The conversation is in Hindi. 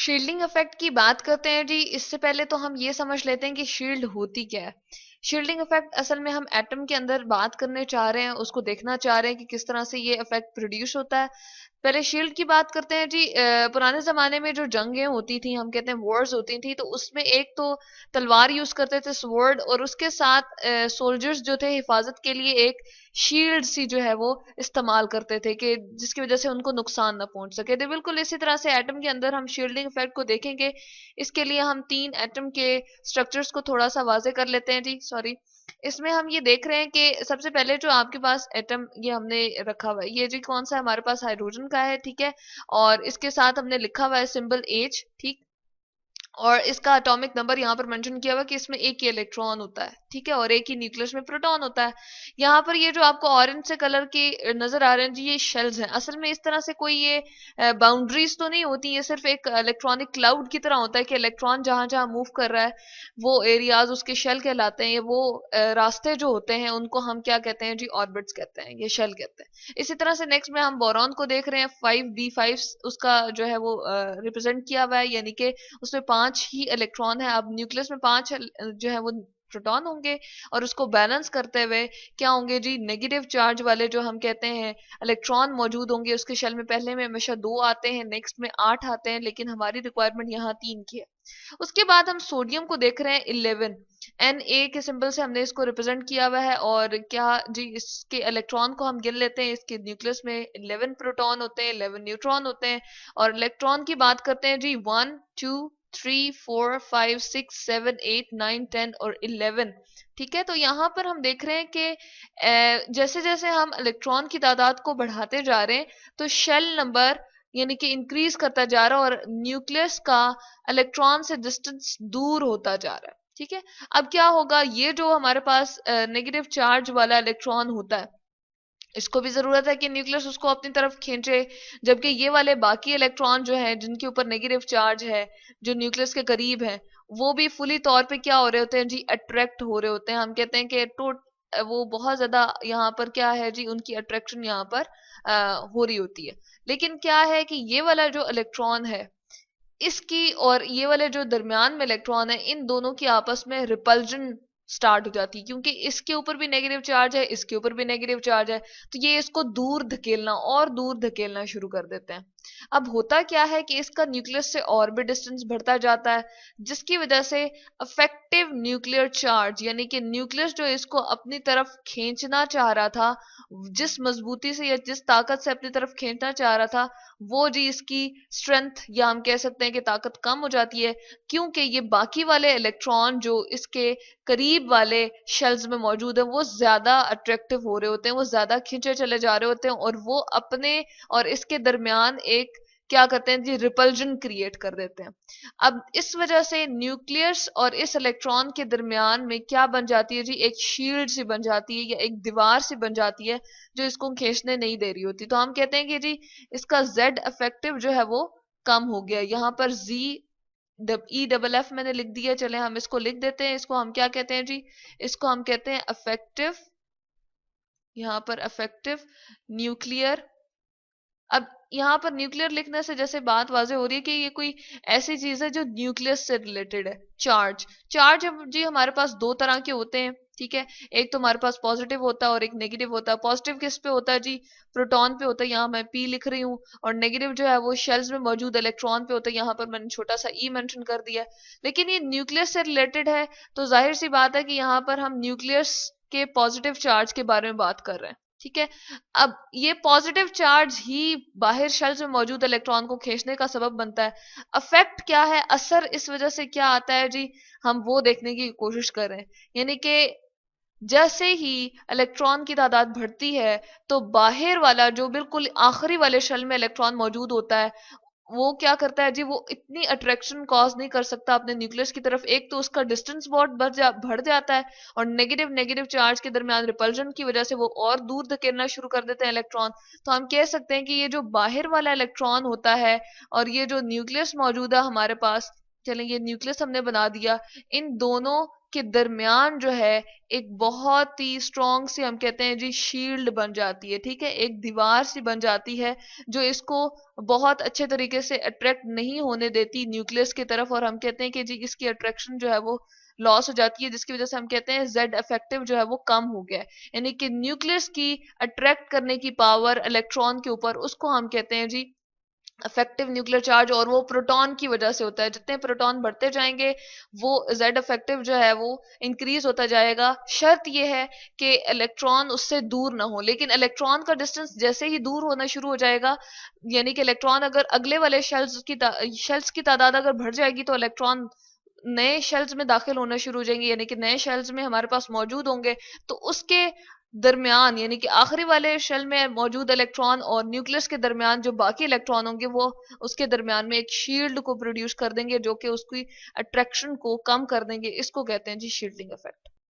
शील्डिंग इफेक्ट की बात करते हैं जी। इससे पहले तो हम ये समझ लेते हैं कि शील्ड होती क्या है। शील्डिंग इफेक्ट असल में हम एटम के अंदर बात करने चाह रहे हैं, उसको देखना चाह रहे हैं कि किस तरह से ये इफेक्ट प्रोड्यूस होता है। पहले शील्ड की बात करते हैं जी। पुराने जमाने में जो जंगें होती थी, हम कहते हैं वॉर्स होती थी, तो उसमें एक तो तलवार यूज करते थे स्वॉर्ड, और उसके साथ सोल्जर्स जो थे हिफाजत के लिए एक शील्ड सी जो है वो इस्तेमाल करते थे कि जिसकी वजह से उनको नुकसान ना पहुंच सके। तो बिल्कुल इसी तरह से एटम के अंदर हम शील्डिंग इफेक्ट को देखेंगे। इसके लिए हम तीन एटम के स्ट्रक्चर्स को थोड़ा सा वाजे कर लेते हैं जी। सॉरी, इसमें हम ये देख रहे हैं कि सबसे पहले जो आपके पास एटम ये हमने रखा हुआ है, ये जी कौन सा है, हमारे पास हाइड्रोजन का है, ठीक है। और इसके साथ हमने लिखा हुआ है सिंबल H, ठीक। और इसका एटॉमिक नंबर यहाँ पर मेंशन किया हुआ है कि इसमें एक ही इलेक्ट्रॉन होता है, ठीक है, और एक ही न्यूक्लियस में प्रोटॉन होता है। यहाँ पर ये जो आपको ऑरेंज से कलर के नजर आ रहे हैं जी, ये शेल्स हैं। असल में इस तरह से कोई ये बाउंड्रीज तो नहीं होती, ये सिर्फ एक इलेक्ट्रॉनिक क्लाउड की तरह होता है कि इलेक्ट्रॉन जहां जहां मूव कर रहा है वो एरियाज उसके शेल कहलाते हैं। ये वो रास्ते जो होते हैं उनको हम क्या कहते हैं जी, ऑर्बिट्स कहते हैं, ये शेल कहते हैं। इसी तरह से नेक्स्ट में हम बोरॉन को देख रहे हैं, 5d5 उसका जो है वो रिप्रेजेंट किया हुआ है, यानी कि उसमें 5 ही इलेक्ट्रॉन है। अब न्यूक्लियस में 5 जो है वो प्रोटॉन होंगे, और उसको बैलेंस करते हुए क्या होंगे जी, नेगेटिव चार्ज वाले जो हम कहते हैं इलेक्ट्रॉन मौजूद होंगे उसके शेल में। पहले में हमेशा 2 आते हैं, नेक्स्ट में 8 आते हैं, लेकिन हमारी रिक्वायरमेंट यहाँ 3 की है। उसके बाद हम सोडियम को देख रहे हैं, 11 Na के सिंबल से हमने इसको रिप्रेजेंट किया हुआ है। और क्या जी, इसके इलेक्ट्रॉन को हम गिन लेते हैं। इसके न्यूक्लियस में 11 प्रोटॉन होते हैं, 11 न्यूट्रॉन होते हैं। और इलेक्ट्रॉन की बात करते हैं जी, 1 2 3 4 5 6 7 8 9 10 और 11, ठीक है। तो यहाँ पर हम देख रहे हैं कि जैसे जैसे हम इलेक्ट्रॉन की तादाद को बढ़ाते जा रहे हैं तो शेल नंबर यानी कि इंक्रीज करता जा रहा है, और न्यूक्लियस का इलेक्ट्रॉन से डिस्टेंस दूर होता जा रहा है, ठीक है। अब क्या होगा, ये जो हमारे पास नेगेटिव चार्ज वाला इलेक्ट्रॉन होता है, इसको भी जरूरत है कि न्यूक्लियस उसको अपनी तरफ खींचे, जबकि ये वाले बाकी इलेक्ट्रॉन जो है जिनके ऊपर नेगेटिव चार्ज है, जो न्यूक्लियस के करीब है, वो भी फुली तौर पे क्या हो रहे होते हैं जी, अट्रैक्ट हो रहे होते हैं। हम कहते हैं कि वो बहुत ज्यादा यहाँ पर क्या है जी, उनकी अट्रैक्शन यहाँ पर हो रही होती है। लेकिन क्या है कि ये वाला जो इलेक्ट्रॉन है, इसकी और ये वाले जो दरमियान में इलेक्ट्रॉन है, इन दोनों की आपस में रिपल्जन स्टार्ट हो जाती है, क्योंकि इसके ऊपर भी नेगेटिव चार्ज है, इसके ऊपर भी नेगेटिव चार्ज है। तो ये इसको दूर धकेलना और दूर धकेलना शुरू कर देते हैं। अब होता क्या है कि इसका न्यूक्लियस से और भी डिस्टेंस बढ़ता जाता है, जिसकी वजह से अफेक्टिव न्यूक्लियर चार्ज, यानी कि न्यूक्लियस जो इसको अपनी तरफ खींचना चाह रहा था, जिस मजबूती से या जिस ताकत से अपनी तरफ खींचना चाह रहा था, वो जी इसकी स्ट्रेंथ या हम कह सकते हैं कि ताकत कम हो जाती है, क्योंकि ये बाकी वाले इलेक्ट्रॉन जो इसके करीब वाले शेल्स में मौजूद है वो ज्यादा अट्रैक्टिव हो रहे होते हैं, वो ज्यादा खींचे चले जा रहे होते हैं, और वो अपने और इसके दरमियान एक क्या करते हैं जी, रिपल्जन क्रिएट कर देते हैं। अब इस वजह से न्यूक्लियस और इस इलेक्ट्रॉन के दरमियान में क्या बन जाती है जी, एक शील्ड सी बन जाती है, या एक दीवार सी बन जाती है जो इसको खींचने नहीं दे रही होती। तो हम कहते हैं कि जी इसका जेड इफेक्टिव जो है वो कम हो गया। यहाँ पर जी EFF मैंने लिख दिया, चले हम इसको लिख देते हैं। इसको हम क्या कहते हैं जी, इसको हम कहते हैं अफेक्टिव, यहाँ पर अफेक्टिव न्यूक्लियर। अब यहाँ पर न्यूक्लियर लिखने से जैसे बात वाजे हो रही है कि ये कोई ऐसी चीज है जो न्यूक्लियस से रिलेटेड है। चार्ज चार्ज जी हमारे पास दो तरह के होते हैं, ठीक है। एक तो हमारे पास पॉजिटिव होता है और एक नेगेटिव होता है। पॉजिटिव किस पे होता है जी, प्रोटॉन पे होता है, यहाँ मैं P लिख रही हूँ। और नेगेटिव जो है वो शेल्स में मौजूद इलेक्ट्रॉन पे होता है, यहाँ पर मैंने छोटा सा E मेंशन कर दिया। लेकिन ये न्यूक्लियस से रिलेटेड है, तो जाहिर सी बात है कि यहाँ पर हम न्यूक्लियस के पॉजिटिव चार्ज के बारे में बात कर रहे हैं, ठीक है। अब ये पॉजिटिव चार्ज ही बाहर शेल्स में मौजूद इलेक्ट्रॉन को खींचने का सबब बनता है। अफेक्ट क्या है, असर इस वजह से क्या आता है जी, हम वो देखने की कोशिश कर रहे हैं। यानी कि जैसे ही इलेक्ट्रॉन की तादाद बढ़ती है तो बाहर वाला जो बिल्कुल आखिरी वाले शेल में इलेक्ट्रॉन मौजूद होता है, वो क्या करता है जी, वो इतनी अट्रैक्शन कॉज नहीं कर सकता अपने न्यूक्लियस की तरफ। एक तो उसका डिस्टेंस बहुत बढ़ जाता है, और नेगेटिव नेगेटिव चार्ज के दरमियान रिपल्जन की वजह से वो और दूर धकेलना शुरू कर देते हैं इलेक्ट्रॉन। तो हम कह सकते हैं कि ये जो बाहर वाला इलेक्ट्रॉन होता है और ये जो न्यूक्लियस मौजूद है हमारे पास, चलें ये न्यूक्लियस हमने बना दिया, इन दोनों के दरमियान जो है एक बहुत ही स्ट्रॉन्ग सी हम कहते हैं जी शील्ड बन जाती है, ठीक है, एक दीवार सी बन जाती है जो इसको बहुत अच्छे तरीके से अट्रैक्ट नहीं होने देती न्यूक्लियस की तरफ, और हम कहते हैं कि जी इसकी अट्रैक्शन जो है वो लॉस हो जाती है, जिसकी वजह से हम कहते हैं जेड इफेक्टिव जो है वो कम हो गया है। यानी कि न्यूक्लियस की अट्रैक्ट करने की पावर इलेक्ट्रॉन के ऊपर, उसको हम कहते हैं जी इफेक्टिव न्यूक्लियर चार्ज, और वो प्रोटॉन की वजह से होता है। जितने प्रोटॉन बढ़ते जाएंगे वो जेड इफेक्टिव जो है वो इंक्रीज होता जाएगा। शर्त ये है कि इलेक्ट्रॉन उससे दूर ना हो, लेकिन इलेक्ट्रॉन का डिस्टेंस जैसे ही दूर होना शुरू हो जाएगा, यानी कि इलेक्ट्रॉन अगर अगले वाले शेल्स की तादाद अगर बढ़ जाएगी तो इलेक्ट्रॉन नए शेल्स में दाखिल होना शुरू हो जाएंगे, यानी कि नए शेल्स में हमारे पास मौजूद होंगे। तो उसके दरमियान यानी कि आखिरी वाले शेल में मौजूद इलेक्ट्रॉन और न्यूक्लियस के दरमियान जो बाकी इलेक्ट्रॉन होंगे वो उसके दरमियान में एक शील्ड को प्रोड्यूस कर देंगे, जो कि उसकी अट्रैक्शन को कम कर देंगे। इसको कहते हैं जी शील्डिंग इफेक्ट।